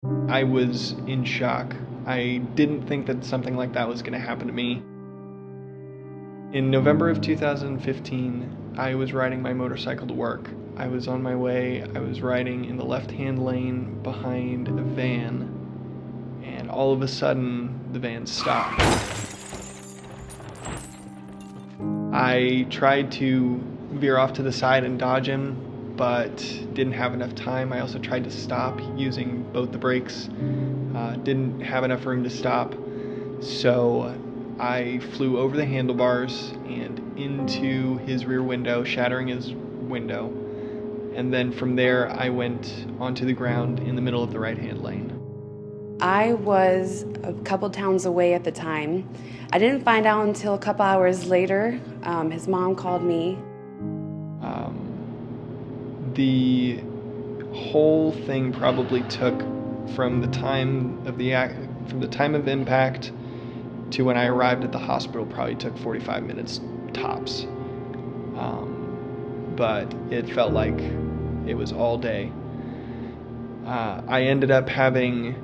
I was in shock. I didn't think that something like that was going to happen to me. In November of 2015, I was riding my motorcycle to work. I was on my way, I was riding in the left-hand lane behind a van, and all of a sudden, the van stopped. I tried to veer off to the side and dodge him, but didn't have enough time. I also tried to stop using both the brakes. Didn't have enough room to stop, so I flew over the handlebars and into his rear window, shattering his window. And then from there, I went onto the ground in the middle of the right-hand lane. I was a couple towns away at the time. I didn't find out until a couple hours later. His mom called me. The whole thing probably took from the time of impact to when I arrived at the hospital probably took 45 minutes tops. But it felt like it was all day. I ended up having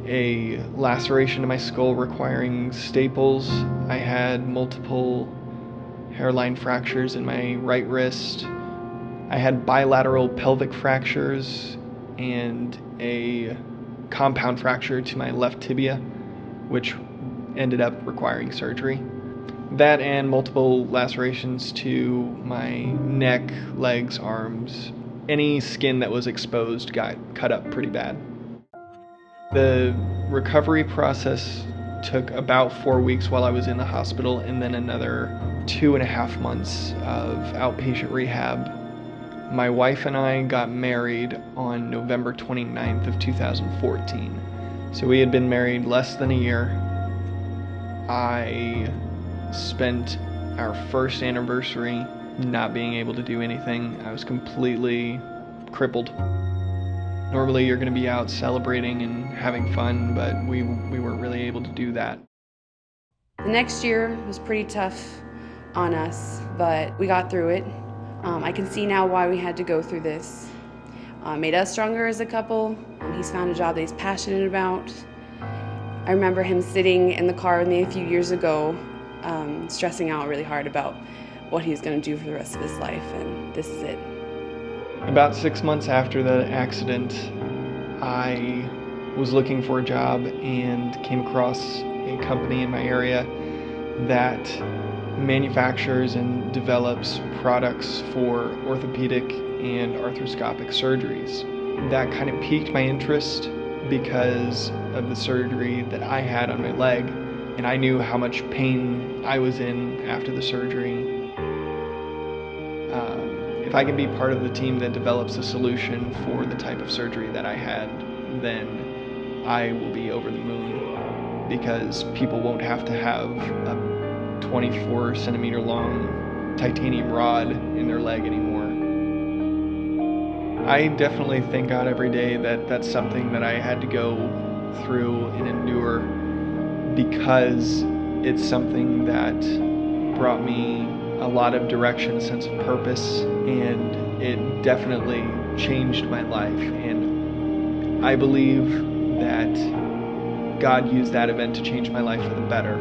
a laceration to my skull requiring staples. I had multiple hairline fractures in my right wrist. I had bilateral pelvic fractures and a compound fracture to my left tibia, which ended up requiring surgery. That and multiple lacerations to my neck, legs, arms. Any skin that was exposed got cut up pretty bad. The recovery process took about 4 weeks while I was in the hospital, and then another 2.5 months of outpatient rehab. My wife and I got married on November 29th of 2014. So we had been married less than a year. I spent our first anniversary not being able to do anything. I was completely crippled. Normally you're going to be out celebrating and having fun, but we weren't really able to do that. The next year was pretty tough on us, but we got through it. I can see now why we had to go through this. Made us stronger as a couple. He's found a job that he's passionate about. I remember him sitting in the car with me a few years ago, stressing out really hard about what he was going to do for the rest of his life, and this is it. About 6 months after the accident, I was looking for a job and came across a company in my area that manufactures and develops products for orthopedic and arthroscopic surgeries. That kind of piqued my interest because of the surgery that I had on my leg, and I knew how much pain I was in after the surgery. If I can be part of the team that develops a solution for the type of surgery that I had, then I will be over the moon, because people won't have to have a 24 centimeter long titanium rod in their leg anymore. I definitely thank God every day that that's something that I had to go through and endure, because it's something that brought me a lot of direction, a sense of purpose, and it definitely changed my life. And I believe that God used that event to change my life for the better.